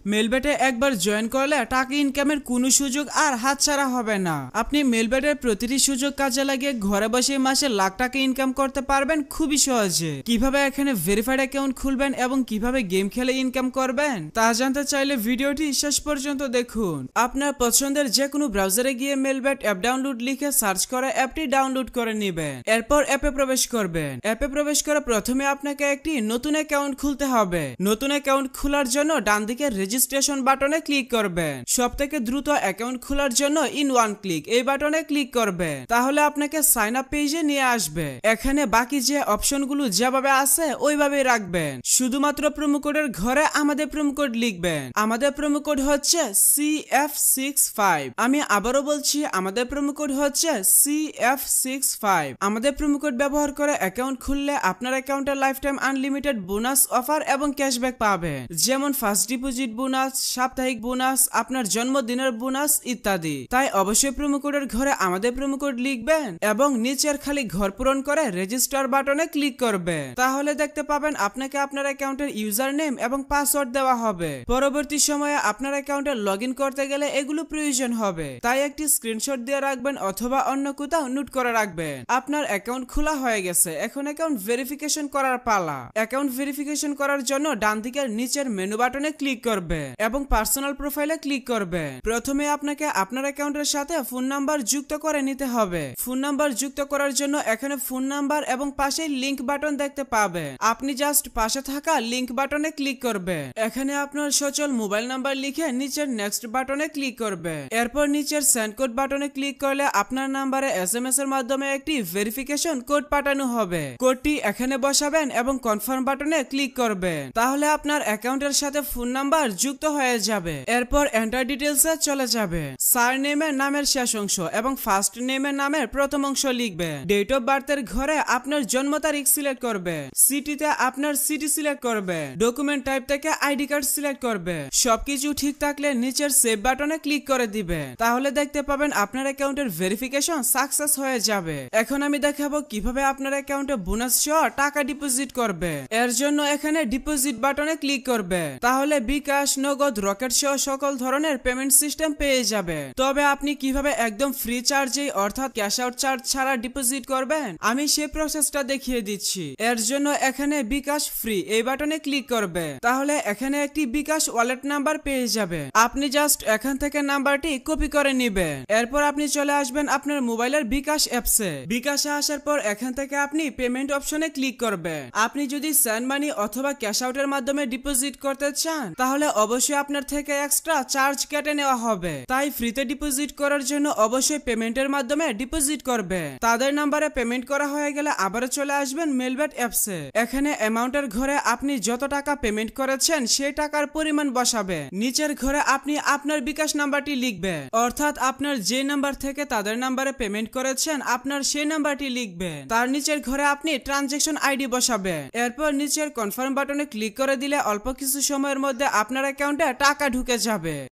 মেলবেটে একবার জয়েন করলে টাকা ইনকামের কোনো সুযোগ আর হাতছাড়া হবে না। আপনি মেলবেটের প্রতিটি সুযোগ কাজে লাগিয়ে ঘরে বসে মাসে লাখ টাকা ইনকাম করতে পারবেন খুবই সহজে। কিভাবে এখানে ভেরিফাইড অ্যাকাউন্ট খুলবেন এবং কিভাবে গেম খেলে ইনকাম করবেন তা জানতে চাইলে ভিডিওটি শেষ পর্যন্ত দেখুন। আপনার পছন্দের যে কোনো ব্রাউজারে গিয়ে মেলবেট অ্যাপ ডাউনলোড লিখে সার্চ করে অ্যাপটি ডাউনলোড করে নেবেন। এরপর অ্যাপে প্রবেশ করবেন। অ্যাপে প্রবেশ করে প্রথমে আপনাকে একটি নতুন অ্যাকাউন্ট খুলতে হবে। নতুন অ্যাকাউন্ট খোলার জন্য ডান দিকে রেজিস্ট্রেশন বাটনে ক্লিক করবেন। সবথেকে দ্রুত অ্যাকাউন্ট খোলার জন্য ইন ওয়ান ক্লিক এই বাটনে ক্লিক করবেন। তাহলে আপনাকে সাইন আপ পেজে নিয়ে আসবে। এখানে বাকি যে অপশনগুলো যেভাবে আছে ওইভাবেই রাখবেন। শুধুমাত্র প্রোমো কোডের ঘরে আমাদের প্রোমো কোড লিখবেন। আমাদের প্রোমো কোড হচ্ছে CF65। আমি আবারও বলছি, আমাদের প্রোমো কোড হচ্ছে CF65। আমাদের প্রোমো কোড ব্যবহার করে অ্যাকাউন্ট খুললে আপনার অ্যাকাউন্টে life time unlimited bonus offer এবং ক্যাশব্যাক পাবেন, যেমন ফার্স্ট ডিপোজিট বোনাস, সাপ্তাহিক বোনাস, আপনার জন্মদিনের বোনাস ইত্যাদি। তাই অবশ্যই প্রোমো কোডের ঘরে আমাদের প্রোমো কোড লিখবেন এবং নিচের খালি ঘর পূরণ করে রেজিস্টার বাটনে ক্লিক করবেন। তাহলে দেখতে পাবেন আপনাকে আপনার অ্যাকাউন্টের ইউজার নেম এবং পাসওয়ার্ড দেওয়া হবে। পরবর্তী সময়ে আপনার অ্যাকাউন্টে লগ ইন করতে গেলে এগুলো প্রয়োজন হবে, তাই একটি স্ক্রিনশট দিয়ে রাখবেন অথবা অন্য কোথাও নোট করে রাখবেন। আপনার অ্যাকাউন্ট খোলা হয়ে গেছে, এখন অ্যাকাউন্ট ভেরিফিকেশন করার পালা। অ্যাকাউন্ট ভেরিফিকেশন করার জন্য ডান দিকের নিচের মেনু বাটনে ক্লিক করবে এবং পার্সোনাল প্রোফাইলে ক্লিক করবে। প্রথমে আপনাকে আপনার অ্যাকাউন্টের সাথে ফোন নাম্বার যুক্ত করে নিতে হবে। ফোন নাম্বার যুক্ত করার জন্য এখানে ফোন নাম্বার এবং পাশে লিংক বাটন দেখতে পাবেন। আপনি জাস্ট পাশে থাকা লিংক বাটনে ক্লিক করবেন। এখানে আপনার সচল মোবাইল নাম্বার লিখে নিচের নেক্সট বাটনে ক্লিক করবে। এরপর নিচের সেন্ড কোড বাটনে ক্লিক করলে আপনার নাম্বারে SMS এর মাধ্যমে একটি ভেরিফিকেশন কোড পাঠানো হবে। কোডটি এখানে বসাবেন এবং কনফার্ম বাটনে ক্লিক করবেন। তাহলে আপনার অ্যাকাউন্টের সাথে ফোন নাম্বার যুক্ত হয়ে যাবে। এরপর এন্টার ডিটেইলসে চলে যাবে। সারনেমের নামের শেষ অংশ এবং ফার্স্ট নেমের নামের প্রথম অংশ লিখবেন। ডেট অফ বার্থের ঘরে আপনার জন্ম তারিখ সিলেক্ট করবে। সিটিতে আপনার সিটি সিলেক্ট করবে। ডকুমেন্ট টাইপ থেকে আইডি কার্ড সিলেক্ট করবে। সবকিছু ঠিক থাকলে নিচের সেভ বাটনে ক্লিক করে দিবে। তাহলে দেখতে পাবেন আপনার অ্যাকাউন্টের ভেরিফিকেশন সাকসেস হয়ে যাবে। এখন আমি দেখাবো কিভাবে আপনার অ্যাকাউন্টে বোনাস সহ টাকা ডিপোজিট করবে। এর জন্য এখানে ডিপোজিট বাটনে ক্লিক করবে। তাহলে বিকাশ, নগদ, রকেট সহ সকল ধরনের পেমেন্ট সিস্টেম পেয়ে যাবে। তবে আপনি কিভাবে একদম ফ্রি চার্জে অর্থাৎ ক্যাশ আউট চার্জ ছাড়া ডিপোজিট করবেন আমি সেই প্রসেসটা দেখিয়ে দিচ্ছি। এর জন্য এখানে বিকাশ ফ্রি এই বাটনে ক্লিক করবে। তাহলে এখানে একটি বিকাশ ওয়ালেট নাম্বার পেয়ে যাবে। আপনি জাস্ট এখান থেকে নাম্বারটি কপি করে নেবেন। এরপর আপনি চলে আসবেন আপনার মোবাইলের বিকাশ অ্যাপসে। বিকাশে আসার পর এখান থেকে আপনি পেমেন্ট অপশনে ক্লিক করবেন। আপনি যদি সেন্ড মানি অথবা ক্যাশ আউটের মাধ্যমে ডিপোজিট করতে চান তাহলে অবশ্যই আপনার থেকে এক্সট্রা চার্জ কেটে নেওয়া হবে। তাই ফ্রিতে ডিপোজিট করার জন্য অবশ্যই পেমেন্টের মাধ্যমে ডিপোজিট করবে। তাদের নাম্বারে পেমেন্ট করা হয়ে গেলে আবারও চলে আসবেন মেলবেট অ্যাপসে। এখানে অ্যামাউন্টের ঘরে আপনি যত টাকা পেমেন্ট করেছেন সেই টাকার পরিমাণ বসাবে। নিচের ঘরে আপনি আপনার বিকাশ নাম্বারটি লিখবে, অর্থাৎ আপনার যে নাম্বার থেকে তাদের নাম্বারে পেমেন্ট করেছেন আপনার সেই নাম্বারটি লিখবে। তার নিচের ঘরে আপনি ট্রানজাকশন আইডি বসাবে। এরপর নিচের কনফার্ম বাটনে ক্লিক করে দিলে অল্প কিছু সময়ের মধ্যে আপনার অ্যাকাউন্টে টাকা ঢুকে যাবে।